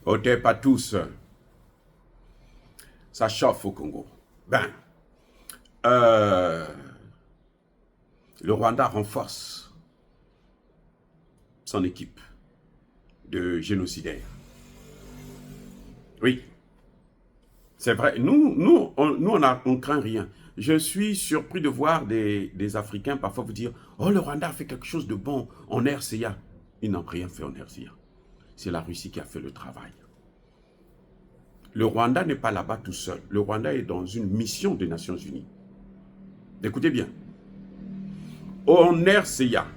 Ôtez pas tous. Ça chauffe au Congo. Ben, euh, le Rwanda renforce son équipe de génocidaires. Oui, c'est vrai. On craint rien. Je suis surpris de voir des Africains parfois vous dire « Oh, le Rwanda a fait quelque chose de bon en RCA. » Ils n'ont rien fait en RCA. C'est la Russie qui a fait le travail. Le Rwanda n'est pas là-bas tout seul. Le Rwanda est dans une mission des Nations Unies. Écoutez bien. En RCA,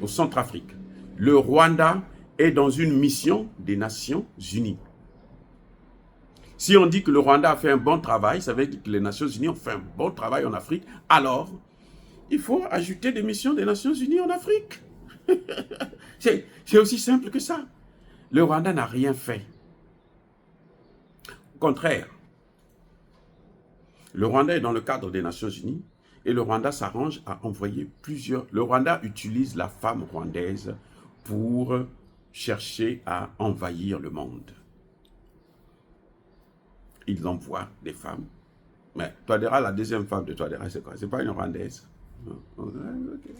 au Centrafrique, le Rwanda est dans une mission des Nations Unies. Si on dit que le Rwanda a fait un bon travail, ça veut dire que les Nations Unies ont fait un bon travail en Afrique, alors il faut ajouter des missions des Nations Unies en Afrique. C'est aussi simple que ça. Le Rwanda n'a rien fait. Au contraire, le Rwanda est dans le cadre des Nations Unies et le Rwanda s'arrange à envoyer plusieurs... Le Rwanda utilise la femme rwandaise pour chercher à envahir le monde. Ils envoient des femmes. Mais Touadéra, la deuxième femme de Touadéra, c'est quoi? C'est pas une Rwandaise.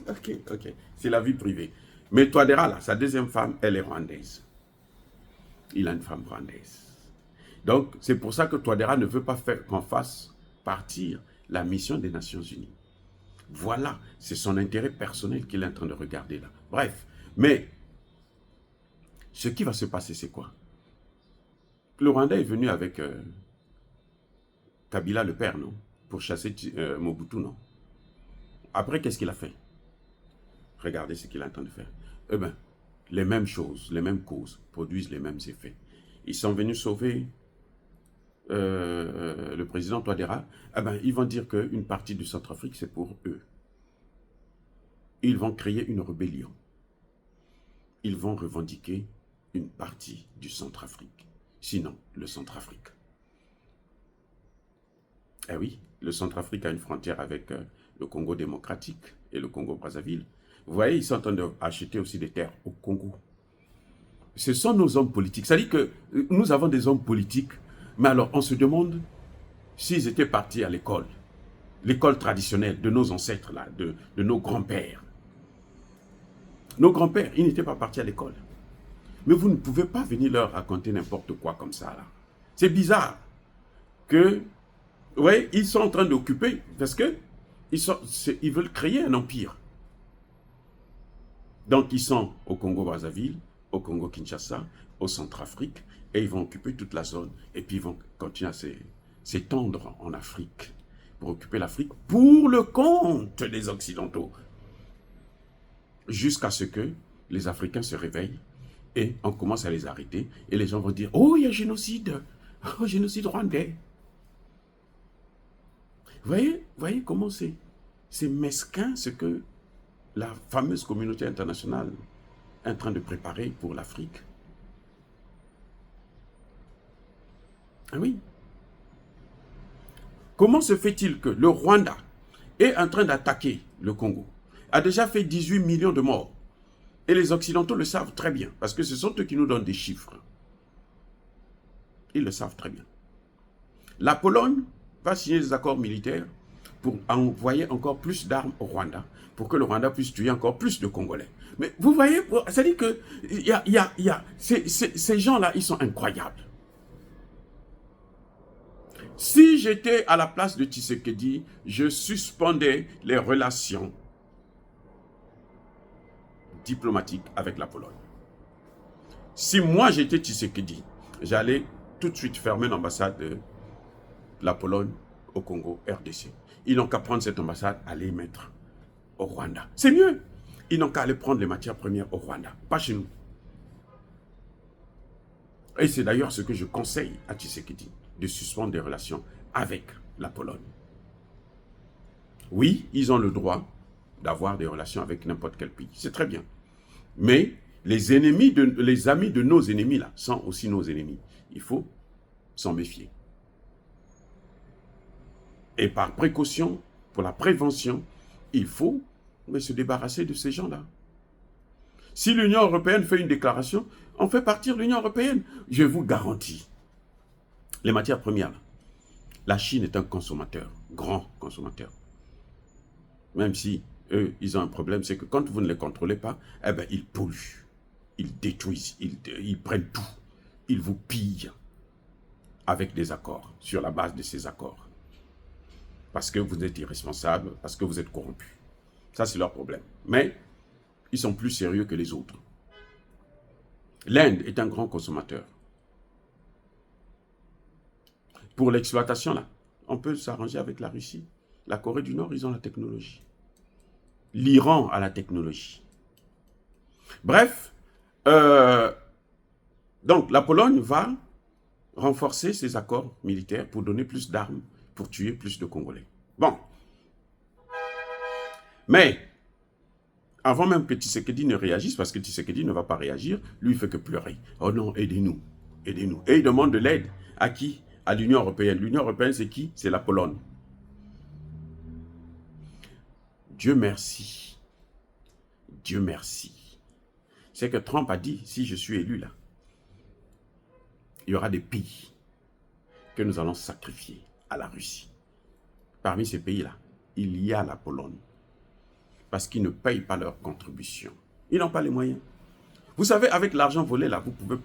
Ok. C'est la vie privée. Mais Touadéra, là, sa deuxième femme, elle est rwandaise. Il a une femme rwandaise. Donc, c'est pour ça que Touadéra ne veut pas faire qu'on fasse partir la mission des Nations Unies. Voilà, c'est son intérêt personnel qu'il est en train de regarder là. Bref, mais ce qui va se passer, c'est quoi? Le Rwanda est venu avec Kabila le père, non? Pour chasser Mobutu, non? Après, qu'est-ce qu'il a fait? Regardez ce qu'il est en train de faire. Eh bien, les mêmes choses, les mêmes causes produisent les mêmes effets. Ils sont venus sauver le président Touadéra. Eh bien, ils vont dire qu'une partie du Centrafrique, c'est pour eux. Ils vont créer une rébellion. Ils vont revendiquer une partie du Centrafrique. Sinon, le Centrafrique. Eh oui, le Centrafrique a une frontière avec le Congo démocratique et le Congo-Brazzaville. Vous voyez, ils sont en train d'acheter aussi des terres au Congo. Ce sont nos hommes politiques. Ça dit que nous avons des hommes politiques, mais alors on se demande s'ils étaient partis à l'école traditionnelle de nos ancêtres, là, de nos grands-pères. Nos grands-pères, ils n'étaient pas partis à l'école. Mais vous ne pouvez pas venir leur raconter n'importe quoi comme ça, là. C'est bizarre que, ouais, ils sont en train d'occuper, parce que ils veulent créer un empire. Donc, ils sont au Congo-Brazzaville, au Congo-Kinshasa, au Centrafrique, et ils vont occuper toute la zone. Et puis, ils vont continuer à s'étendre en Afrique, pour occuper l'Afrique pour le compte des Occidentaux. Jusqu'à ce que les Africains se réveillent et on commence à les arrêter. Et les gens vont dire, oh, il y a génocide. Oh, génocide rwandais. Vous voyez comment c'est mesquin ce que la fameuse communauté internationale est en train de préparer pour l'Afrique. Ah oui. Comment se fait-il que le Rwanda est en train d'attaquer le Congo, a déjà fait 18 millions de morts, et les Occidentaux le savent très bien, parce que ce sont eux qui nous donnent des chiffres. Ils le savent très bien. La Pologne va signer des accords militaires pour envoyer encore plus d'armes au Rwanda, pour que le Rwanda puisse tuer encore plus de Congolais. Mais vous voyez, ça dit que ces gens-là, ils sont incroyables. Si j'étais à la place de Tshisekedi, je suspendais les relations diplomatiques avec la Pologne. Si moi j'étais Tshisekedi, j'allais tout de suite fermer l'ambassade de la Pologne au Congo, RDC. Ils n'ont qu'à prendre cette ambassade, aller mettre au Rwanda. C'est mieux. Ils n'ont qu'à aller prendre les matières premières au Rwanda, pas chez nous. Et c'est d'ailleurs ce que je conseille à Tshisekedi, de suspendre des relations avec la Pologne. Oui, ils ont le droit d'avoir des relations avec n'importe quel pays. C'est très bien. Mais les amis de nos ennemis, là, sont aussi nos ennemis. Il faut s'en méfier. Et par précaution, pour la prévention, il faut se débarrasser de ces gens-là. Si l'Union européenne fait une déclaration, on fait partir l'Union européenne. Je vous garantis, les matières premières, la Chine est un consommateur, grand consommateur. Même si eux, ils ont un problème, c'est que quand vous ne les contrôlez pas, eh ben, ils polluent, ils détruisent, ils prennent tout, ils vous pillent avec des accords, sur la base de ces accords. Parce que vous êtes irresponsable, parce que vous êtes corrompu. Ça, c'est leur problème. Mais ils sont plus sérieux que les autres. L'Inde est un grand consommateur. Pour l'exploitation, là, on peut s'arranger avec la Russie. La Corée du Nord, ils ont la technologie. L'Iran a la technologie. Bref, donc la Pologne va renforcer ses accords militaires pour donner plus d'armes, pour tuer plus de Congolais. Bon. Mais, avant même que Tshisekedi ne réagisse, parce que Tshisekedi ne va pas réagir, lui, il ne fait que pleurer. Oh non, aidez-nous, aidez-nous. Et il demande de l'aide à qui? À l'Union européenne. L'Union européenne, c'est qui? C'est la Pologne. Dieu merci. Dieu merci. C'est que Trump a dit, si je suis élu là, il y aura des pays que nous allons sacrifier à la Russie. Parmi ces pays-là, il y a la Pologne. Parce qu'ils ne payent pas leurs contributions. Ils n'ont pas les moyens. Vous savez, avec l'argent volé, là,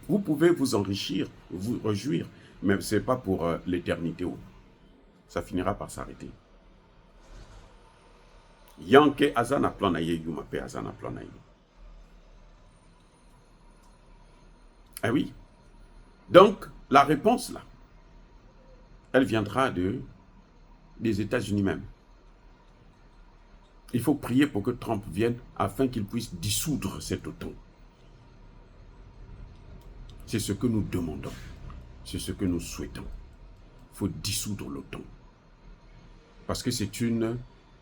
vous pouvez vous enrichir, vous réjouir, mais ce n'est pas pour l'éternité. Ça finira par s'arrêter. Yanke azana planaye yumape azana planaye. Ah oui. Donc, la réponse, là, elle viendra des États-Unis même. Il faut prier pour que Trump vienne afin qu'il puisse dissoudre cette OTAN. C'est ce que nous demandons. C'est ce que nous souhaitons. Il faut dissoudre l'OTAN. Parce que c'est une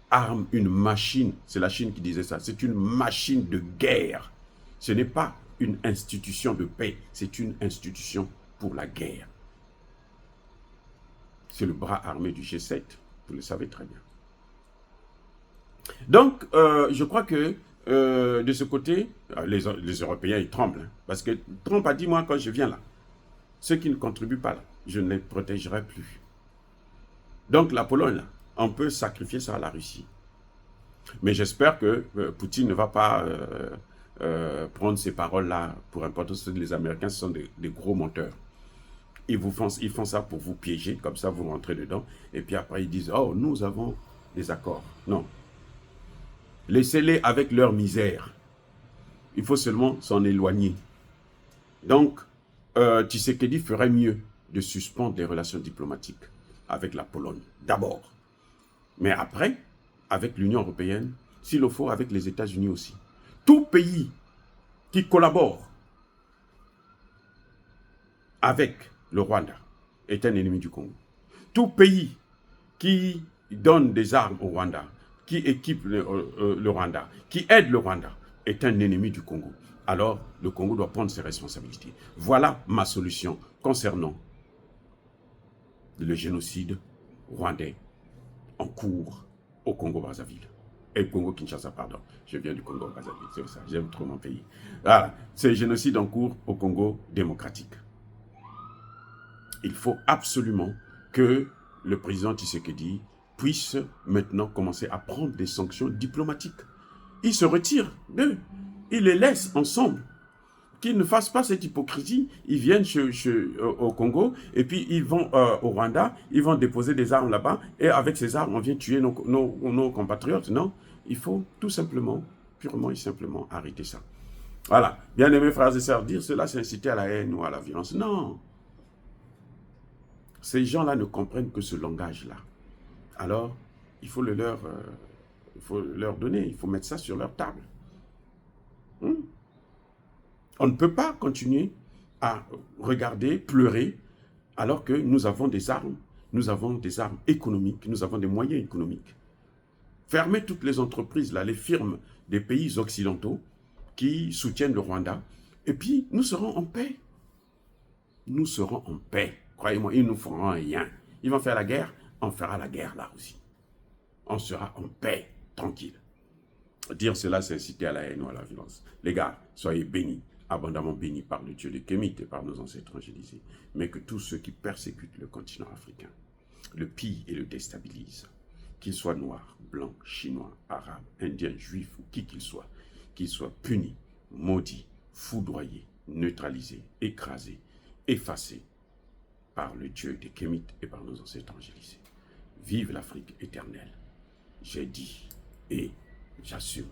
arme, une machine. C'est la Chine qui disait ça. C'est une machine de guerre. Ce n'est pas une institution de paix. C'est une institution pour la guerre. C'est le bras armé du G7. Vous le savez très bien. Donc, je crois que de ce côté, les Européens, ils tremblent. Hein, parce que Trump a dit, moi, quand je viens là, ceux qui ne contribuent pas là, je ne les protégerai plus. Donc, la Pologne, là, on peut sacrifier ça à la Russie. Mais j'espère que Poutine ne va pas prendre ces paroles-là pour importer. Les Américains, ce sont des gros menteurs. Ils font ça pour vous piéger, comme ça vous rentrez dedans. Et puis après, ils disent, oh, nous avons des accords. Non. Laissez-les avec leur misère. Il faut seulement s'en éloigner. Donc, Tshisekedi ferait mieux de suspendre les relations diplomatiques avec la Pologne, d'abord. Mais après, avec l'Union européenne, s'il le faut, avec les États-Unis aussi. Tout pays qui collabore avec le Rwanda est un ennemi du Congo. Tout pays qui donne des armes au Rwanda, qui équipe le Rwanda, qui aide le Rwanda, est un ennemi du Congo. Alors, le Congo doit prendre ses responsabilités. Voilà ma solution concernant le génocide rwandais en cours au Congo-Brazzaville. Et Congo-Kinshasa, pardon. Je viens du Congo-Brazzaville, c'est ça, j'aime trop mon pays. Voilà, c'est le génocide en cours au Congo démocratique. Il faut absolument que le président Tshisekedi puisse maintenant commencer à prendre des sanctions diplomatiques. Il se retire d'eux. Il les laisse ensemble. Qu'ils ne fassent pas cette hypocrisie. Ils viennent au Congo et puis ils vont au Rwanda, ils vont déposer des armes là-bas et avec ces armes, on vient tuer nos compatriotes. Non, il faut tout simplement, purement et simplement arrêter ça. Voilà. Bien aimés frères et sœurs, dire cela, c'est inciter à la haine ou à la violence. Non. Ces gens-là ne comprennent que ce langage-là. Alors, il faut leur donner, il faut mettre ça sur leur table. On ne peut pas continuer à regarder, pleurer, alors que nous avons des armes économiques, nous avons des moyens économiques. Fermer toutes les entreprises, là, les firmes des pays occidentaux qui soutiennent le Rwanda, et puis nous serons en paix. Nous serons en paix. Croyez-moi, ils ne nous feront rien. Ils vont faire la guerre, on fera la guerre là aussi. On sera en paix, tranquille. Dire cela, c'est inciter à la haine ou à la violence. Les gars, soyez bénis. abondamment béni par le Dieu des Kémites et par nos ancêtres angélisés, mais que tous ceux qui persécutent le continent africain, le pillent et le déstabilisent, qu'ils soient noirs, blancs, chinois, arabes, indiens, juifs ou qui qu'ils soient punis, maudits, foudroyés, neutralisés, écrasés, effacés par le Dieu des Kémites et par nos ancêtres angélisés. Vive l'Afrique éternelle. J'ai dit et j'assume.